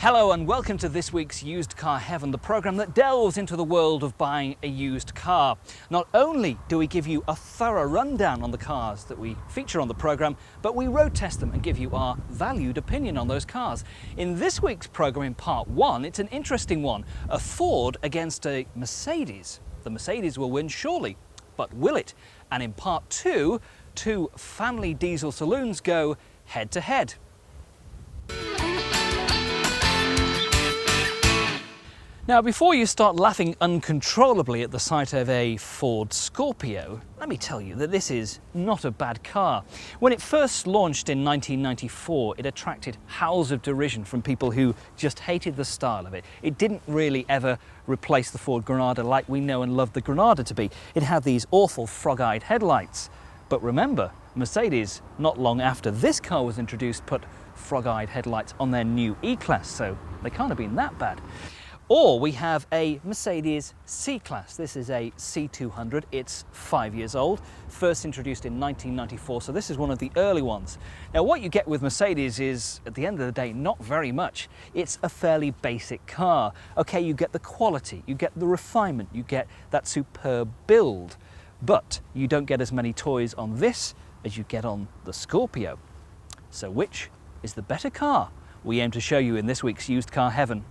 Hello and welcome to this week's Used Car Heaven, the programme that delves into the world of buying a used car. Not only do we give you a thorough rundown on the cars that we feature on the programme, but we road test them and give you our valued opinion on those cars. In this week's programme, in part one, it's an interesting one. A Ford against a Mercedes. The Mercedes will win surely, but will it? And in part two, two family diesel saloons go head to head. Now, before you start laughing uncontrollably at the sight of a Ford Scorpio, let me tell you that this is not a bad car. When it first launched in 1994, it attracted howls of derision from people who just hated the style of it. It didn't really ever replace the Ford Granada like we know and love the Granada to be. It had these awful frog-eyed headlights. But remember, Mercedes, not long after this car was introduced, put frog-eyed headlights on their new E-Class, so they can't have been that bad. Or we have a Mercedes C-Class. This is a C200. It's 5 years old, first introduced in 1994, so this is one of the early ones. Now, what you get with Mercedes is, at the end of the day, not very much. It's a fairly basic car. Okay, you get the quality, you get the refinement, you get that superb build, but you don't get as many toys on this as you get on the Scorpio. So which is the better car? We aim to show you in this week's Used Car Heaven.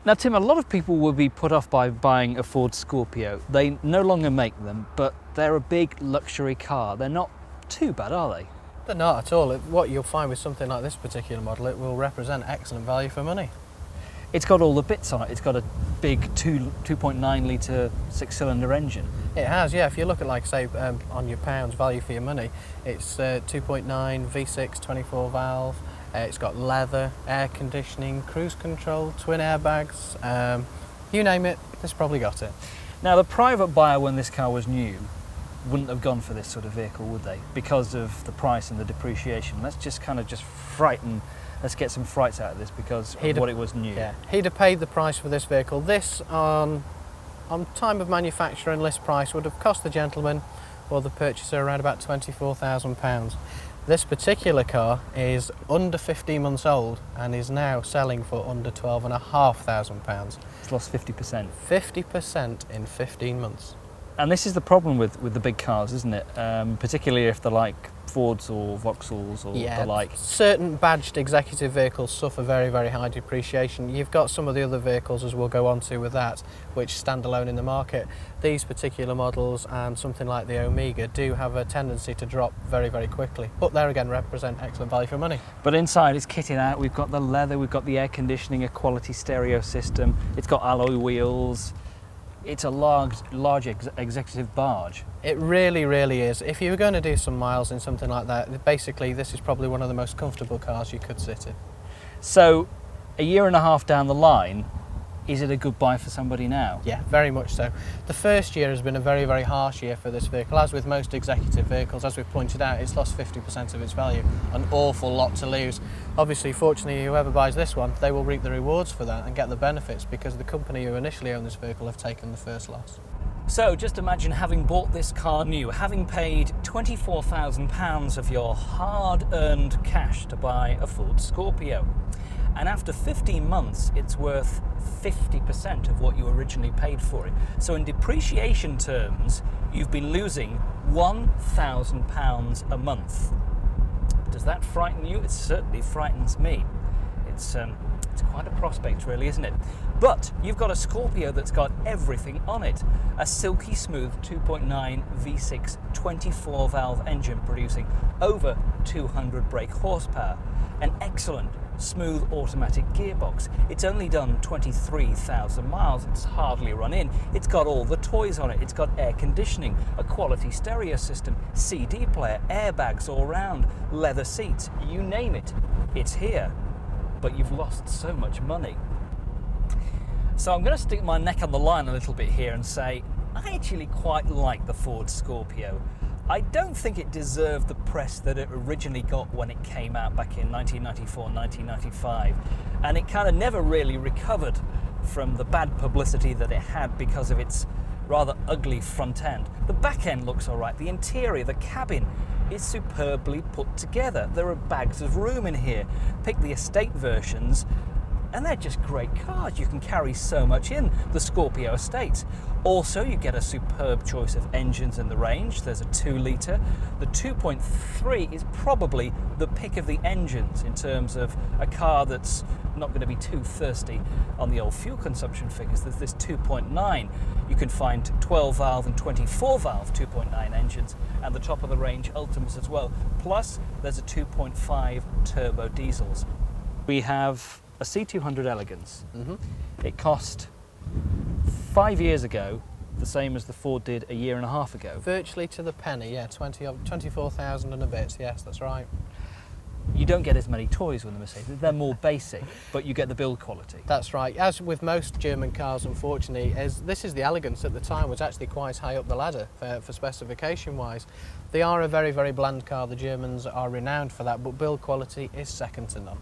Now, Tim, a lot of people will be put off by buying a Ford Scorpio. They no longer make them, but they're a big luxury car. They're not too bad, are they? They're not at all. What you'll find with something like this particular model, it will represent excellent value for money. It's got all the bits on it. It's got a big 2.9 litre six-cylinder engine. It has, yeah. If you look at, like, say, on your pounds value for your money, it's 2.9 V6 24 valve. It's got leather, air conditioning, cruise control, twin airbags, you name it, it's probably got it. Now, the private buyer, when this car was new, wouldn't have gone for this sort of vehicle, would they? Because of the price and the depreciation. Let's just let's get some frights out of this because of what it was new. Yeah, he'd have paid the price for this vehicle. This, on time of manufacture and list price, would have cost the gentleman or the purchaser around about £24,000. This particular car is under 15 months old and is now selling for under £12,500. It's lost 50%. 50% in 15 months. And this is the problem with the big cars, isn't it? Particularly if they're like Fords or Vauxhalls or the like. Certain badged executive vehicles suffer very, very high depreciation. You've got some of the other vehicles, as we'll go on to with that, which stand alone in the market. These particular models and something like the Omega do have a tendency to drop very, very quickly. But there again, represent excellent value for money. But inside it's kitted out. We've got the leather, we've got the air conditioning, a quality stereo system. It's got alloy wheels. It's a large executive barge. It really, really is. If you were going to do some miles in something like that, basically this is probably one of the most comfortable cars you could sit in. So, a year and a half down the line, is it a good buy for somebody now? Yeah, very much so. The first year has been a very, very harsh year for this vehicle. As with most executive vehicles, as we've pointed out, it's lost 50% of its value. An awful lot to lose. Obviously, fortunately, whoever buys this one, they will reap the rewards for that and get the benefits because the company who initially owned this vehicle have taken the first loss. So just imagine having bought this car new, having paid £24,000 of your hard-earned cash to buy a Ford Scorpio. And after 15 months, it's worth 50% of what you originally paid for it. So in depreciation terms, you've been losing £1,000 a month. Does that frighten you? It certainly frightens me. It's quite a prospect, really, isn't it? But you've got a Scorpio that's got everything on it. A silky smooth 2.9 V6 24 valve engine producing over 200 brake horsepower. An excellent smooth automatic gearbox. It's only done 23,000 miles. It's hardly run in. It's got all the toys on it. It's got air conditioning, a quality stereo system, CD player, airbags all round, leather seats, you name it. It's here. But you've lost so much money. So I'm going to stick my neck on the line a little bit here and say, I actually quite like the Ford Scorpio. I don't think it deserved the press that it originally got when it came out back in 1994, 1995. And it kind of never really recovered from the bad publicity that it had because of its rather ugly front end. The back end looks all right. The interior, the cabin, is superbly put together. There are bags of room in here. Pick the estate versions, and they're just great cars. You can carry so much in the Scorpio estate. Also, you get a superb choice of engines in the range. There's a 2 litre. The 2.3 is probably the pick of the engines in terms of a car that's not going to be too thirsty on the old fuel consumption figures. There's this 2.9. You can find 12 valve and 24 valve 2.9 engines, and the top of the range Ultimas as well. Plus, there's a 2.5 turbo diesels. We have a C200 Elegance. It cost 5 years ago the same as the Ford did a year and a half ago. Virtually to the penny, yeah, 24,000 and a bit, yes, that's right. You don't get as many toys with the Mercedes. They're more basic, but you get the build quality. That's right. As with most German cars, unfortunately, this is the Elegance at the time, was actually quite high up the ladder for specification-wise. They are a very, very bland car. The Germans are renowned for that, but build quality is second to none.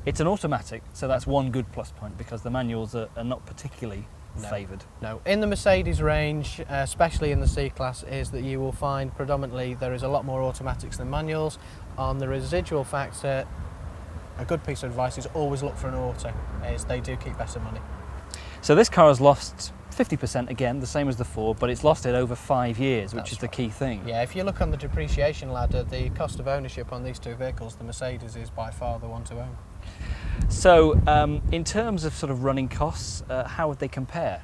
It's an automatic, so that's one good plus point, because the manuals are not particularly favoured. No. In the Mercedes range, especially in the C-Class, is that you will find predominantly there is a lot more automatics than manuals. On the residual factor, a good piece of advice is always look for an auto, as they do keep better money. So this car has lost 50% again, the same as the Ford, but it's lost it over 5 years, which is the key thing. Yeah, if you look on the depreciation ladder, the cost of ownership on these two vehicles, the Mercedes is by far the one to own. So in terms of sort of running costs, how would they compare?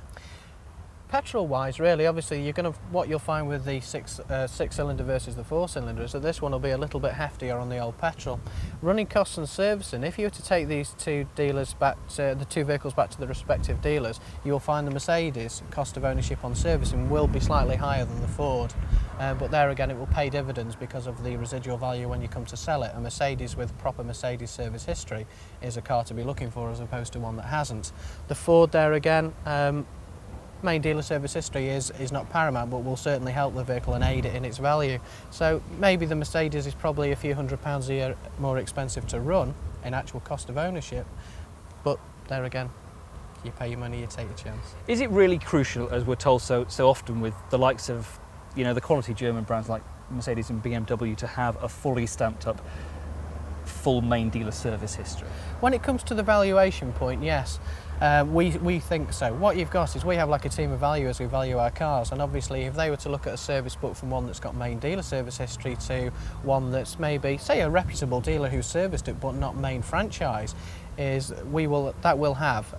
Petrol-wise, really, obviously, what you'll find with the six-cylinder versus the four-cylinder is that this one will be a little bit heftier on the old petrol. Running costs and servicing, if you were to take these two dealers back, the two vehicles back to the respective dealers, you'll find the Mercedes cost of ownership on servicing will be slightly higher than the Ford. But there again, it will pay dividends because of the residual value when you come to sell it. A Mercedes with proper Mercedes service history is a car to be looking for, as opposed to one that hasn't. The Ford, there again, main dealer service history is not paramount, but will certainly help the vehicle and aid it in its value. So maybe the Mercedes is probably a few £100s a year more expensive to run in actual cost of ownership, but there again, you pay your money, you take your chance. Is it really crucial, as we're told so often with the likes of, you know, the quality German brands like Mercedes and BMW, to have a fully stamped up full main dealer service history? When it comes to the valuation point, yes. We think so. What you've got is we have like a team of valuers who value our cars, and obviously if they were to look at a service book from one that's got main dealer service history to one that's maybe, say, a reputable dealer who serviced it but not main franchise, that will have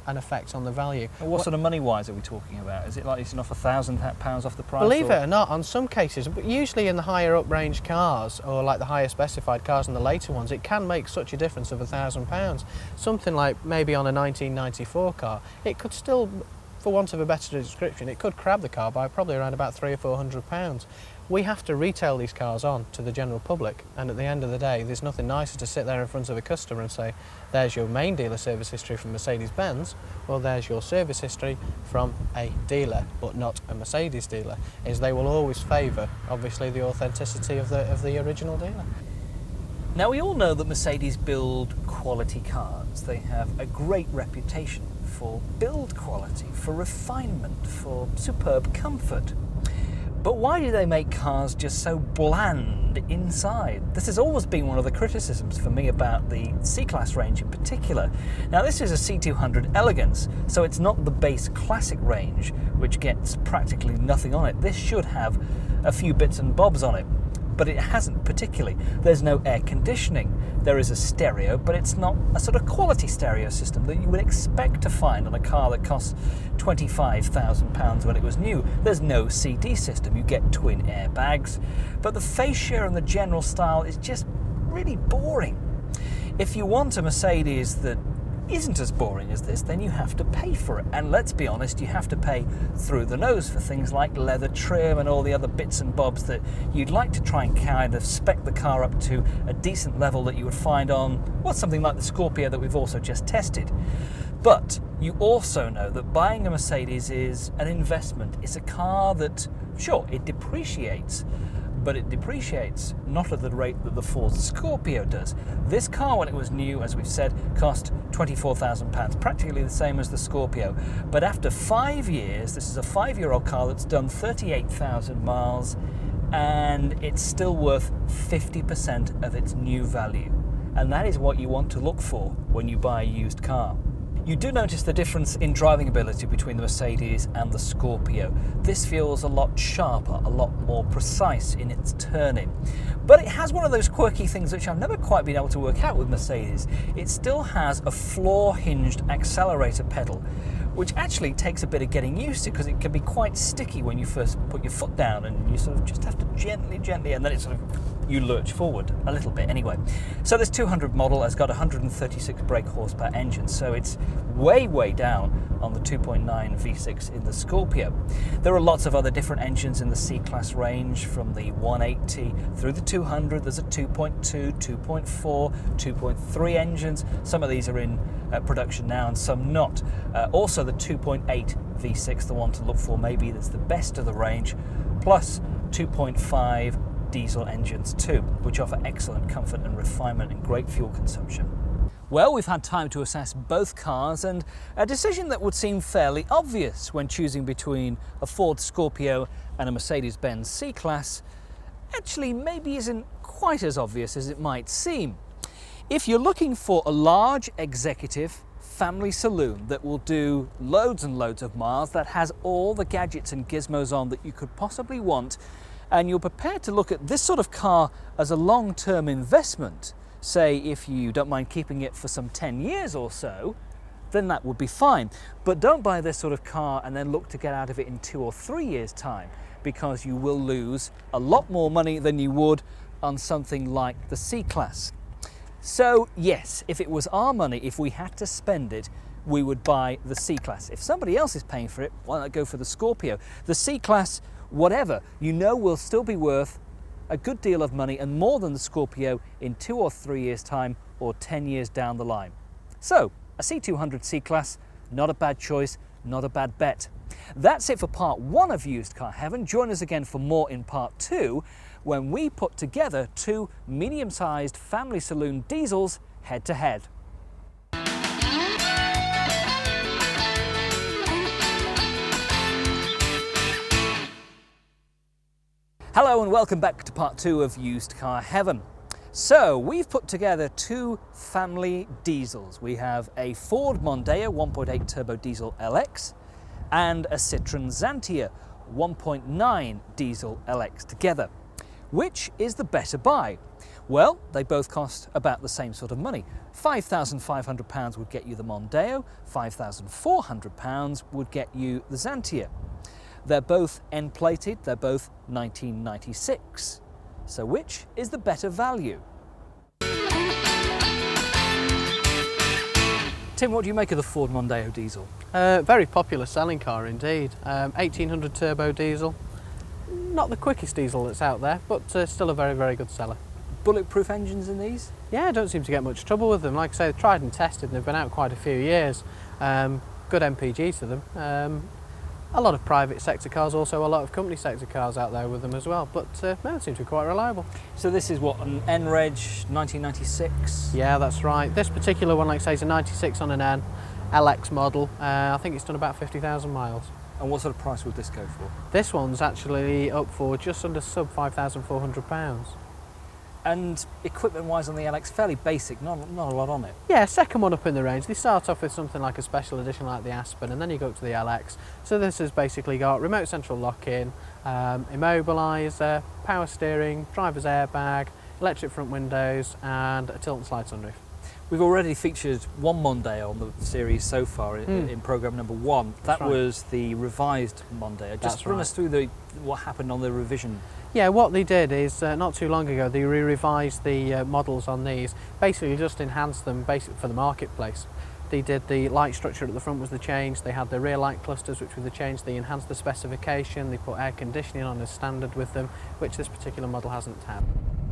an effect on the value. And what sort of money-wise are we talking about? Is it like it's enough £1,000 off the price? Believe it or not, on some cases, but usually in the higher up range cars, or like the higher specified cars and the later ones, it can make such a difference of £1,000. Something like maybe on a 1994 car, it could still, for want of a better description, it could crab the car by probably around about £300 or £400. We have to retail these cars on to the general public, and at the end of the day, there's nothing nicer to sit there in front of a customer and say, there's your main dealer service history from Mercedes-Benz, or there's your service history from a dealer, but not a Mercedes dealer, is they will always favour, obviously, the authenticity of the original dealer. Now, we all know that Mercedes build quality cars. They have a great reputation for build quality, for refinement, for superb comfort. But why do they make cars just so bland inside? This has always been one of the criticisms for me about the C-Class range in particular. Now, this is a C200 Elegance, so it's not the base classic range, which gets practically nothing on it. This should have a few bits and bobs on it, but it hasn't particularly. There's no air conditioning. There is a stereo, but it's not a sort of quality stereo system that you would expect to find on a car that costs £25,000 when it was new. There's no CD system. You get twin airbags, but the fascia and the general style is just really boring. If you want a Mercedes that isn't as boring as this, then you have to pay for it. And let's be honest, you have to pay through the nose for things like leather trim and all the other bits and bobs that you'd like to try and kind of spec the car up to a decent level that you would find on, well, something like the Scorpio that we've also just tested. But you also know that buying a Mercedes is an investment. It's a car that, sure, it depreciates, but it depreciates not at the rate that the Ford Scorpio does. This car, when it was new, as we've said, cost £24,000, practically the same as the Scorpio. But after 5 years, this is a 5-year-old car that's done 38,000 miles, and it's still worth 50% of its new value. and that is what you want to look for when you buy a used car. You do notice the difference in driving ability between the Mercedes and the Scorpio. This feels a lot sharper, a lot more precise in its turning. But it has one of those quirky things which I've never quite been able to work out with Mercedes. It still has a floor-hinged accelerator pedal, which actually takes a bit of getting used to because it can be quite sticky when you first put your foot down, and you sort of just have to gently, and then it sort of, you lurch forward a little bit anyway. So this 200 model has got 136 brake horsepower engine, so it's way down on the 2.9 V6 in the Scorpio. There are lots of other different engines in the C-Class range, from the 180 through the 200. There's a 2.2, 2.4, 2.3 engines. Some of these are in production now and some not. Also the 2.8 V6, the one to look for, maybe that's the best of the range, plus 2.5 diesel engines too, which offer excellent comfort and refinement and great fuel consumption. Well, we've had time to assess both cars, and a decision that would seem fairly obvious when choosing between a Ford Scorpio and a Mercedes-Benz C-Class actually maybe isn't quite as obvious as it might seem. If you're looking for a large executive family saloon that will do loads and loads of miles, that has all the gadgets and gizmos on that you could possibly want, and you're prepared to look at this sort of car as a long-term investment, say if you don't mind keeping it for some 10 years or so, then that would be fine. But don't buy this sort of car and then look to get out of it in 2 or 3 years' time, because you will lose a lot more money than you would on something like the C-Class. So yes, if it was our money, if we had to spend it, we would buy the C-Class. If somebody else is paying for it, why not go for the Scorpio? The C-Class, whatever, you know, will still be worth a good deal of money and more than the Scorpio in 2 or 3 years' time, or 10 years down the line. So a C200 C-Class, not a bad choice, not a bad bet. That's it for part 1 of Used Car Heaven. Join us again for more in part 2, when we put together 2 medium-sized family saloon diesels head to head. Hello and welcome back to part 2 of Used Car Heaven. So we've put together 2 family diesels. We have a Ford Mondeo 1.8 turbo diesel LX and a Citroen Xantia 1.9 diesel LX together. Which is the better buy? Well, they both cost about the same sort of money. £5,500 would get you the Mondeo, £5,400 would get you the Xantia. They're both end-plated, they're both 1996. So which is the better value? Tim, what do you make of the Ford Mondeo diesel? Very popular selling car indeed. 1800 turbo diesel. Not the quickest diesel that's out there, but still a very good seller. Bulletproof engines in these? Yeah, I don't seem to get much trouble with them. Like I say, they're tried and tested and they've been out quite a few years. Good MPG to them. A lot of private sector cars, also a lot of company sector cars out there with them as well, but no, it seems to be quite reliable. So this is what, an N-Reg 1996? Yeah, that's right. This particular one, like I say, is a 96 on an N, LX model. I think it's done about 50,000 miles. And what sort of price would this go for? This one's actually up for just under sub £5,400. And equipment-wise on the LX, fairly basic, not a lot on it. Yeah, second one up in the range. They start off with something like a special edition like the Aspen, and then you go up to the LX. So this has basically got remote central lock-in, immobiliser, power steering, driver's airbag, electric front windows, and a tilt and slide sunroof. We've already featured one Mondeo on the series so far in programme number 1. That was the revised Mondeo. Just run us through what happened on the revision. Yeah, what they did is not too long ago they revised the models on these, basically just enhanced them for the marketplace. They did the light structure at the front was the change, they had the rear light clusters which was the change, they enhanced the specification, they put air conditioning on as standard with them, which this particular model hasn't had.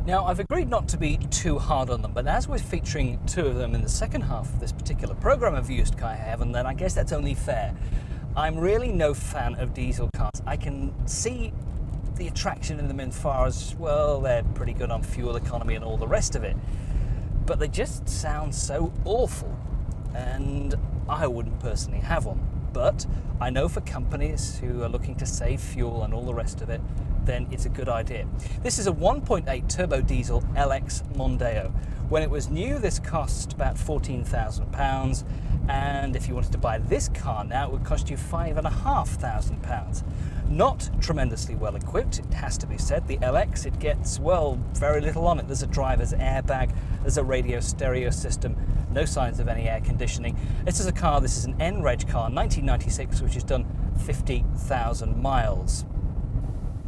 Now, I've agreed not to be too hard on them, but as we're featuring 2 of them in the second half of this particular programme of Used Car Heaven, then I guess that's only fair. I'm really no fan of diesel cars. I can see the attraction in them in far as, well, they're pretty good on fuel economy and all the rest of it, but they just sound so awful, and I wouldn't personally have one. But I know for companies who are looking to save fuel and all the rest of it, then it's a good idea. This is a 1.8 turbo diesel LX Mondeo. When it was new, this cost about £14,000, and if you wanted to buy this car now, it would cost you £5,500. Not tremendously well equipped, it has to be said. The LX, it gets, well, very little on it. There's a driver's airbag, there's a radio stereo system, no signs of any air conditioning. This is a car, this is an N-Reg car, 1996, which has done 50,000 miles.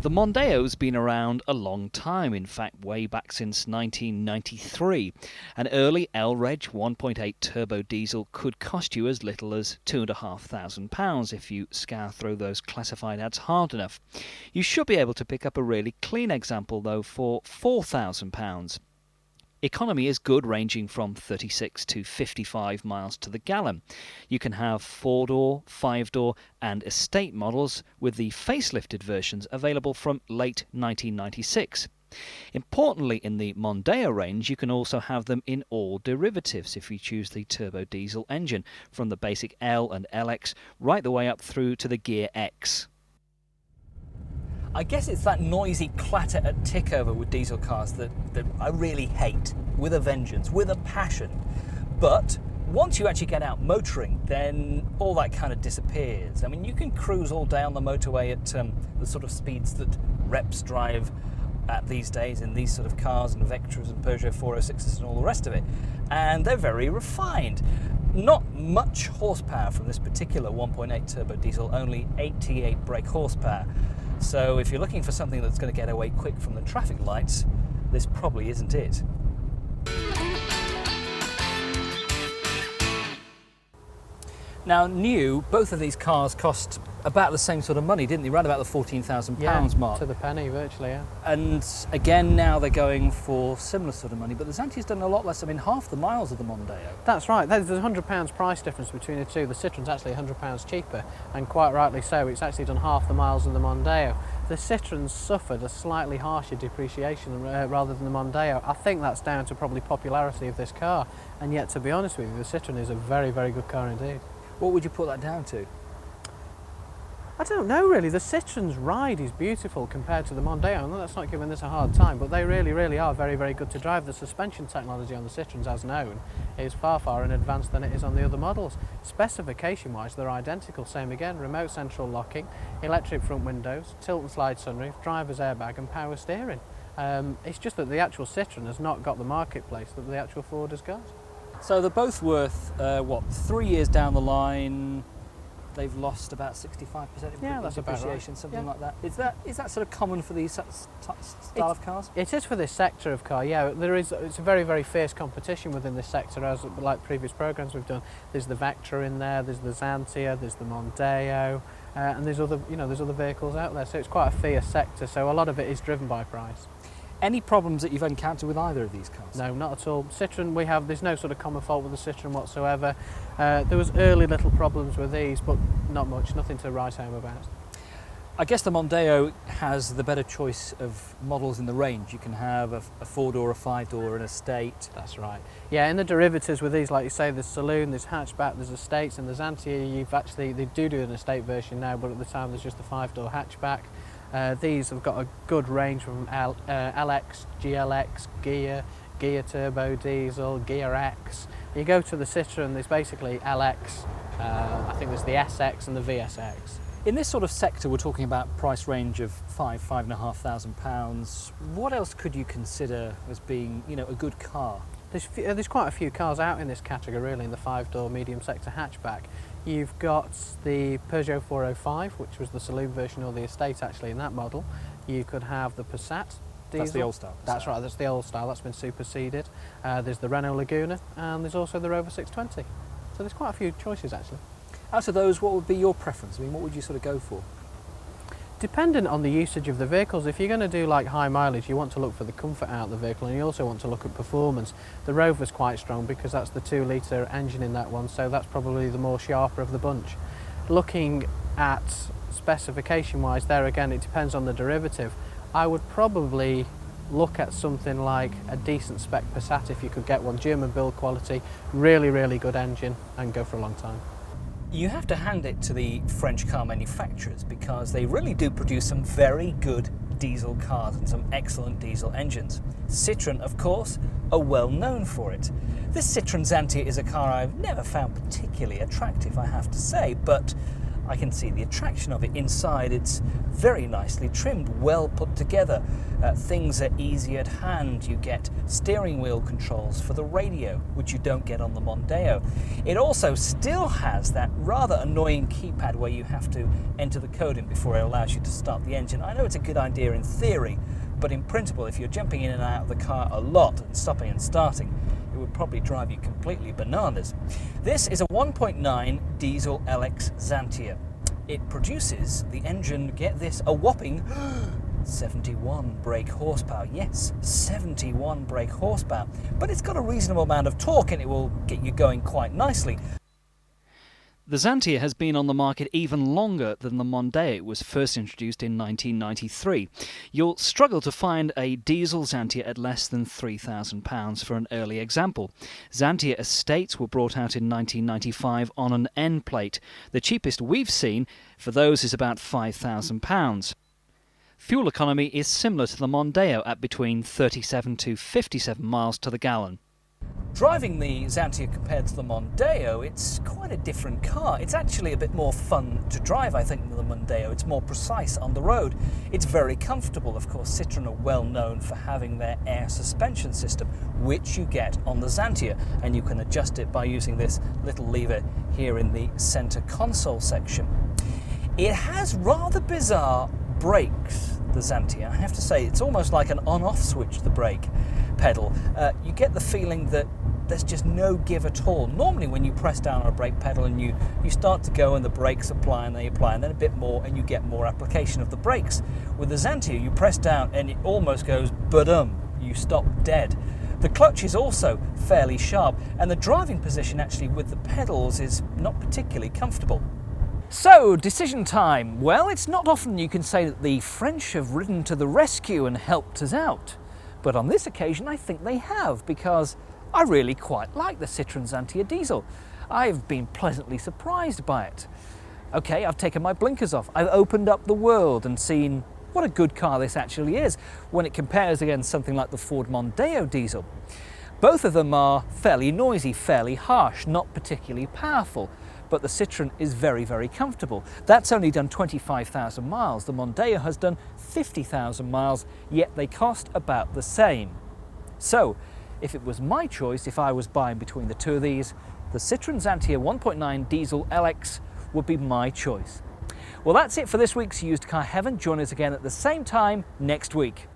The Mondeo's been around a long time, in fact way back since 1993. An early L-Reg 1.8 turbo diesel could cost you as little as £2,500 if you scour through those classified ads hard enough. You should be able to pick up a really clean example though for £4,000. Economy is good, ranging from 36 to 55 miles to the gallon. You can have 4-door, 5-door and estate models, with the facelifted versions available from late 1996. Importantly, in the Mondeo range, you can also have them in all derivatives if you choose the turbo diesel engine, from the basic L and LX right the way up through to the Gear X. I guess it's that noisy clatter at tickover with diesel cars that I really hate, with a vengeance, with a passion. But once you actually get out motoring, then all that kind of disappears. I mean, you can cruise all day on the motorway at the sort of speeds that reps drive at these days in these sort of cars and Vectras and Peugeot 406s and all the rest of it. And they're very refined. Not much horsepower from this particular 1.8 turbo diesel, only 88 brake horsepower. So if you're looking for something that's going to get away quick from the traffic lights, this probably isn't it. Now, new, both of these cars cost about the same sort of money, didn't they? Around about the £14,000 mark. To the penny, virtually, yeah. And again, now they're going for similar sort of money, but the Xantia's done a lot less. I mean, half the miles of the Mondeo. That's right. There's a £100 price difference between the two. The Citroen's actually £100 cheaper, and quite rightly so. It's actually done half the miles of the Mondeo. The Citroen's suffered a slightly harsher depreciation rather than the Mondeo. I think that's down to probably popularity of this car, and yet, to be honest with you, the Citroen is a very, very good car indeed. What would you put that down to? I don't know really. The Citroen's ride is beautiful compared to the Mondeo. I know that's not giving this a hard time, but they really, really are very, very good to drive. The suspension technology on the Citroens, as known, is far, far in advance than it is on the other models. Specification-wise, they're identical. Same again, remote central locking, electric front windows, tilt and slide sunroof, driver's airbag and power steering. It's just that the actual Citroen has not got the marketplace that the actual Ford has got. So they're both worth, 3 years down the line, they've lost about 65% in that's depreciation, right. something like that. Is that sort of common for these style of cars? It is for this sector of car, yeah. It's a very, very fierce competition within this sector, as like previous programmes we've done. There's the Vectra in there, there's the Xantia, there's the Mondeo, and there's other vehicles out there. So it's quite a fierce sector. So a lot of it is driven by price. Any problems that you've encountered with either of these cars? No, not at all. Citroen, there's no sort of common fault with the Citroen whatsoever. There was early little problems with these, but not much, nothing to write home about. I guess the Mondeo has the better choice of models in the range. You can have a 4-door, a 5-door, an estate. That's right. Yeah, in the derivatives with these, like you say, there's saloon, there's hatchback, there's estates, and there's Xantia, they do an estate version now, but at the time there's just a 5-door hatchback. These have got a good range from LX, GLX, Gear Turbo Diesel, Gear X. You go to the Citroen, there's basically LX, I think there's the SX and the VSX. In this sort of sector, we're talking about price range of £5,500. What else could you consider as being, a good car? There's quite a few cars out in this category, really, in the 5-door medium sector hatchback. You've got the Peugeot 405, which was the saloon version, or the estate actually in that model. You could have the Passat diesel. That's the old style. That's right, that's the old style, that's been superseded. There's the Renault Laguna, and there's also the Rover 620. So there's quite a few choices actually. Out of those, what would be your preference? I mean, what would you sort of go for? Dependent on the usage of the vehicles, if you're going to do like high mileage, you want to look for the comfort out of the vehicle, and you also want to look at performance. The Rover's quite strong because that's the 2-litre engine in that one, so that's probably the more sharper of the bunch. Looking at specification wise, there again it depends on the derivative. I would probably look at something like a decent spec Passat if you could get one. German build quality, really, really good engine, and go for a long time. You have to hand it to the French car manufacturers because they really do produce some very good diesel cars and some excellent diesel engines. Citroen, of course, are well known for it. This Citroen Xantia is a car I've never found particularly attractive, I have to say, but I can see the attraction of it. Inside, it's very nicely trimmed, well put together. Things are easy at hand. You get steering wheel controls for the radio, which you don't get on the Mondeo. It also still has that rather annoying keypad where you have to enter the code in before it allows you to start the engine. I know it's a good idea in theory, but in principle, if you're jumping in and out of the car a lot and stopping and starting, it would probably drive you completely bananas. This is a 1.9 diesel LX Xantia. It produces the engine, get this, a whopping 71 brake horsepower. Yes, 71 brake horsepower. But it's got a reasonable amount of torque and it will get you going quite nicely. The Xantia has been on the market even longer than the Mondeo was first introduced in 1993. You'll struggle to find a diesel Xantia at less than £3,000 for an early example. Xantia Estates were brought out in 1995 on an N plate. The cheapest we've seen for those is about £5,000. Fuel economy is similar to the Mondeo at between 37 to 57 miles to the gallon. Driving the Xantia compared to the Mondeo, it's quite a different car. It's actually a bit more fun to drive, I think, than the Mondeo. It's more precise on the road. It's very comfortable. Of course, Citroen are well known for having their air suspension system, which you get on the Xantia, and you can adjust it by using this little lever here in the center console section. It has rather bizarre brakes, the Xantia. I have to say, it's almost like an on-off switch, the brake pedal. You get the feeling that there's just no give at all. Normally when you press down on a brake pedal and you start to go and the brakes apply and they apply and then a bit more and you get more application of the brakes. With the Xantia you press down and it almost goes ba-dum, you stop dead. The clutch is also fairly sharp and the driving position actually with the pedals is not particularly comfortable. So, decision time. Well, it's not often you can say that the French have ridden to the rescue and helped us out. But on this occasion I think they have, because I really quite like the Citroen Xantia diesel. I've been pleasantly surprised by it. Okay, I've taken my blinkers off. I've opened up the world and seen what a good car this actually is when it compares against something like the Ford Mondeo diesel. Both of them are fairly noisy, fairly harsh, not particularly powerful. But the Citroen is very, very comfortable. That's only done 25,000 miles. The Mondeo has done 50,000 miles, yet they cost about the same. So, if it was my choice, if I was buying between the two of these, the Citroen Xantia 1.9 diesel LX would be my choice. Well, that's it for this week's Used Car Heaven. Join us again at the same time next week.